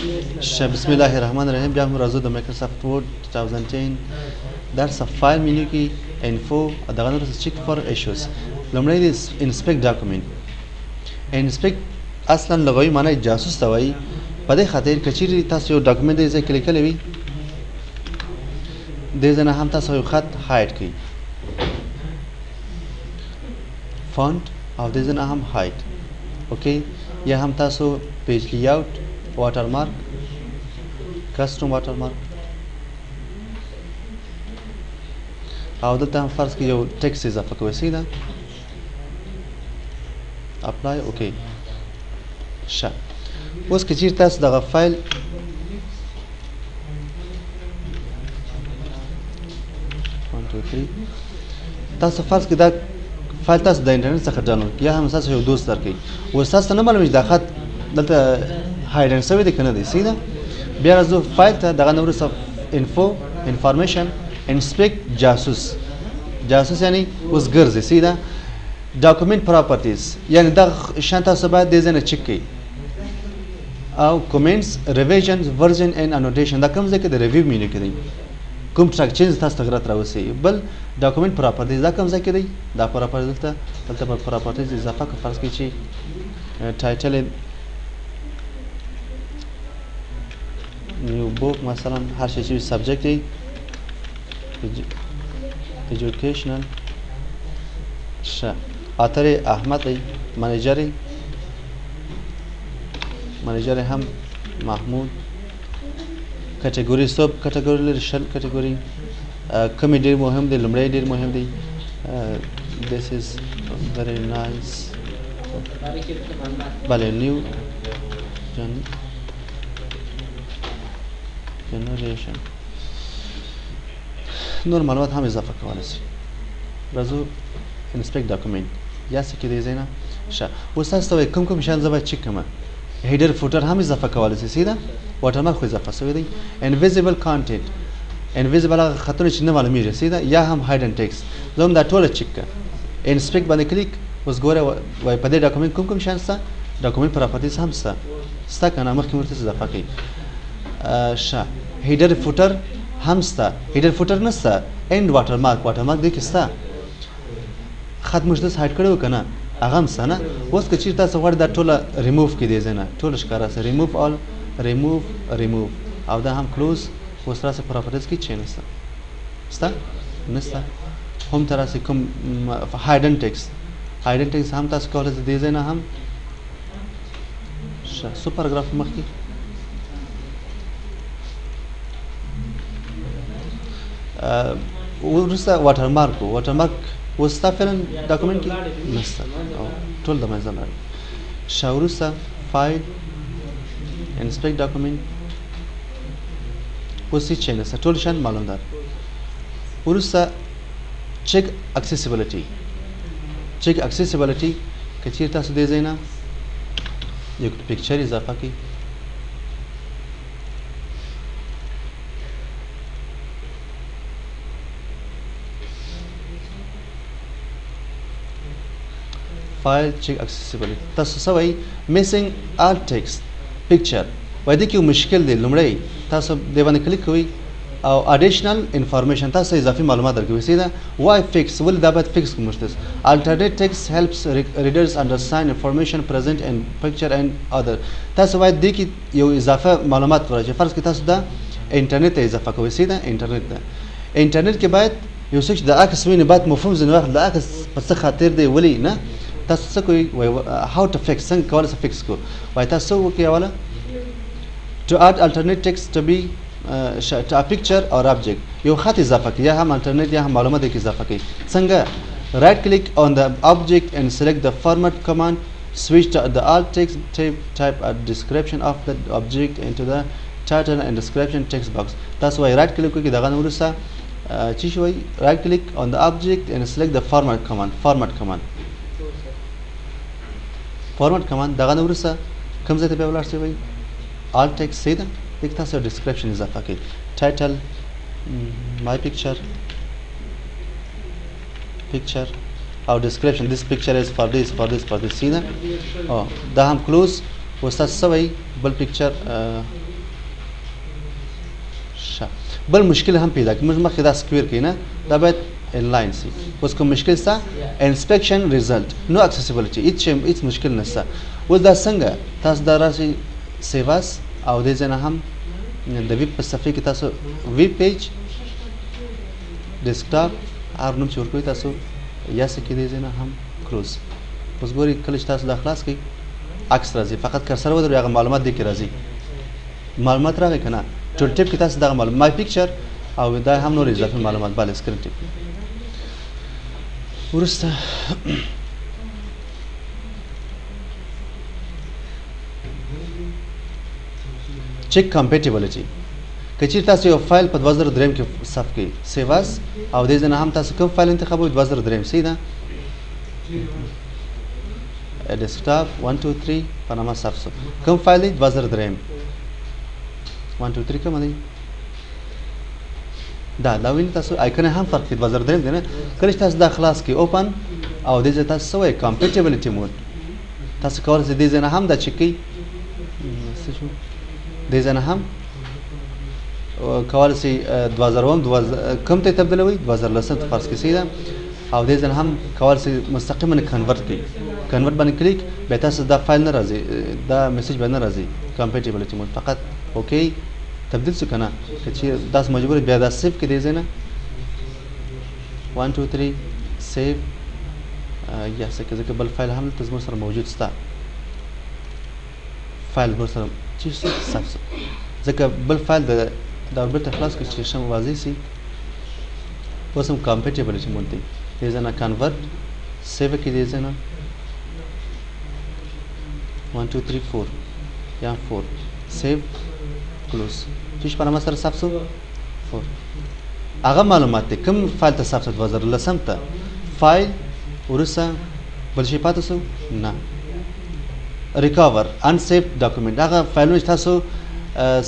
بسم الله الرحمن الرحیم. بیا هم راځو د مایکروسافت ورډ 2010 درس فایل منیو کې انفو دغه نور چک فور ایشوز. لومړی د انسپیکټ ډاکومنت. انسپیکټ اصلا لغوي معنی جاسوس ته وایي. په دې خاطر که چیرې تاسو یو ډاکومنټ یې ځای کې لیکلی وي دې ځای نه هم تاسو یو خط هایډ کړئ فونټ او دې ځای نه هم هایډ اوکې. یا هم تاسو پیج لیاوټ واټر مارک کسټم واټر مارک او دلته هم فرض کړئ یو ټیکس اضافه کوئ سیده اپلای اوکې ښه. اوس که چیرې تاسو دغه فایل تاسو فرض کړئ دا فایل تاسو د انټرنیټ څخه ډاونلوډ کړئ یا هم تاسو یو دوست درکړئ اوس تاسو ته نه معلومېږي دا خط دلته هایډن شوی دی که نه دی سیده. بیا راځو فایل ته دغه نه وروسته انفو انفارمیشن انسپیکټ جاسوس. جاسوس یعنی اوس ګرځي سیده. ډاکومنټ پراپرټیز یعنی دغه شیان تاسو باید دې ځای نه چک کړئ او کومنټس ریویژن ورژن اینډ انوټیشن دا کوم ځای کې د ریویو مینیو کې دی کوم ټرک چینج تاسو ته غلط راوسی. بل ډاکومنټ پراپرټیز دا کوم ځای کې دی دا پراپرټیز دلته به پراپرټیز اضافه کړو فرض کړئ چې ټایټل نیو بوک مثلا هر شی چې سبجیکټ دی ایجوکیشنل ښه. اتر احمد دی منیجر هم محمود. کټګوري سب کټګوري لري شل کټګوري کومې ډېر مهم دی لومړی ډېر مهم دی this is very nice بله نیو جنریشن نور معلومات هم اضافه کولی شي. راځو انسپیکټ ډاکومنټ یا څه کې دی ځای نه ښه. اوس تاسو ته وایي کوم شیان زه باید چک کړم. هیډر فوټر هم اضافه کولی شي سیده. واټر مارک خو اضافه شوی دی. انویزیبل کانټینټ انویزیبل هغه خطونه چې نه معلومیږي سیده یا هم هایډن ټیکس زه هم دا ټوله چک کړه. انسپیکټ باندې کلیک اوس ګوره وایي په دې ډاکومنټ کوم شیان شته. ډاکومنټ پراپرټیز هم شته که نه مخکې ورته اضافه کړئ ښه. هیډر فوټر هم شته. هیډر فوټر نه شته. اینډ واټر مارک دې کې شته. خط موږ داسې هایډ کړی و که نه هغه هم شته نه. اوس که چیرې تاسو غواړئ دا ټوله ریموف کړئ دې ځای نه ټوله ښکاره شي ریموف آل ریموف او دا هم کلوز. اوس راسئ پراپرټیز کې چې نه شته نه شته. هم ته راسئ کوم هایډن ټیکس هم تاسو کولی شئ دې ځای نه هم ښه. څو پاراګراف مخکې وروسته واټر مارک اوس ستا فعلا ډاکومنټ کې نه شته ټول د منځه لاړل ښه. وروسته فایل انسپیکټ ډاکومنټ اوس هېڅ شی نشته ټول شیان معلوم ده. وروسته چک اکسیسیبلیټي که چیرې تاسو دې ځای نه یو پکچر اضافه کړئ فایل چک اکسیسیبلیټي تاسو څه وایي میسنګ آل ټیکسټ پکچر وایي دې کې یو مشکل دی. لومړی تاسو دې باندې کلیک کوئ او اډیشنل انفارمیشن تاسو اضافي معلومات درکوي سیده. وای فکس ولې دا باید فکس کوم شته. الټرنیټ ټیکسټ هیلپس ریډرز انډرسټاند انفارمیشن پرزنټ ان پکچر اینڈ ادر. تاسو باید دې کې یو اضافه معلومات ورکړئ. فرض کړئ تاسو دا انټرنیټ ته اضافه کوئ سیده انټرنیټ کې باید یو څه چې د عکس ویني باید مفهوم ځینې وخت د عکس په څه خاطر دی ولې نه تاسو څه کوئ وایي هاو ټو فکس څنګه کولی شئ فکس کړو. وایي تاسو څه وکړئ اوله to add alternate text to be to a picture or object یو خط اضافه کړئ یا هم الټرنیټ یا هم معلومات کې اضافه کړئ. څنګه right click on the object and select the format command switch to the alt text type a description of the object into the title and description text box. تاسو وایي right click وکړئ دغه نه وروسته چې شي وایي right click on the object and select the format command دغه نه وروسته کوم ځای ته بیا ولاړ شئ وایي alt text سیده دې کې تاسو ډسکرپشن اضافه کړئ ټایټل my picture او description this picture is for this سیده دا هم کلوز. اوس تاسو څه وایي بل پکچر ښه بل مشکل هم پیدا کوي موږ مخکې دا سکویر کوي نه دا باید انلاین سي اوس کوم مشکل شته انسپیکشن ریزلټ نو اکسیسیبিলিټي هیڅ مشکل نشته اوس دا څنګه تاسو دا راشي سیواس او دې ځنه هم د ویب په صفحه کې تاسو ویب پیج ډیسکټاپ هر نوم چې ورکوي تاسو یا څه کې دې ځنه هم کروز اوس ګوري کله چې تاسو دا خلاص کړئ عکس راځي فقط کرسر ودرې هغه معلومات دې کې راځي معلومات راغی کنه ټول ټیپ کې تاسو دغه معلومات مای پکچر او دا هم نور اضافي معلومات بل سکرین ټیپ ورسته چیک کمپیټیبিলিټي کچیر تاسو یو فایل په 2003 کې صف کې سیواس او دې ځنه هم تاسو کوم فایل انتخابوي 2003 سیده ډیسکټاپ 1 2 3 پنامه صف کوم فایل دی 2003 1 2 3 کوم دی دا وین تاسو آیکن هم فرق دی 2003 دی نه کله چې تاسو دا خلاص کې اوپن او دې ځای تاسو وای کمپیټیبিলিټي مود تاسو کول چې دې ځنه هم دا چکی څه شو دې ځنه هم کول چې 2001 کم ته تبدیلوي 2010 فرض کې سیده او دې ځنه هم کول چې مستقیما کنورټ کړي کنورټ باندې کلیک به تاسو دا فایل نه راځي دا میسج باندې راځي کمپیټیبিলিټي مود فقط اوکے تبدیل څه کنه چې داس مجبور بیا دا سیف کې دی ځنه 1 2 3 سیف یا څه کې بل فایل هم تاسو سره موجود ستا فایل بر سره چې څه ځکه بل فایل د بیرته خلاص کې چې شم واضح سي اوس هم کمپیټیبিলিټي مود دی دې ځنه کنورټ سیو کې دې ځنه 1 2 3 4 یا 4 سیو کلوز چې په نامه سره صفصو 4 هغه معلومات کوم فایل ته صفصو 2010 ته فایل ورسه بل شي پاتې سو نه ریکاور انسیف ډاکومنت هغه فایلونه تاسو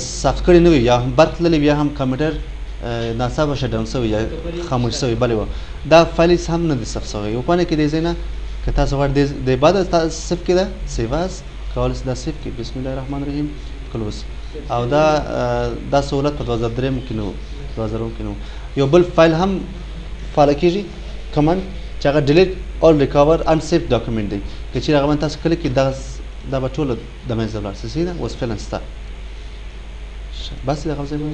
صفت کړی نه وي یا هم برتللی یا هم کمپیوټر ناڅاپه شټډاون شوی یا خاموش شوی بلې و دا فایل هم نه دي صفت شوی یو پانه کې دی ځای نه که تاسو غواړئ د بعد تاسو صفت کې ده سیواس کول دا صفت کې بسم الله الرحمن الرحیم کلوز او دا سہولت په 2003 کې نو 2000 کې نو یو بل فایل هم فعال کیږي کمانډ چې هغه ډیلیټ اور ریکور ان سیف ډاکومنت دی که چې هغه تاسو کله کې دا به ټول د منځ ولاړ سي دا اوس فعلا ستا بس دا غوښمه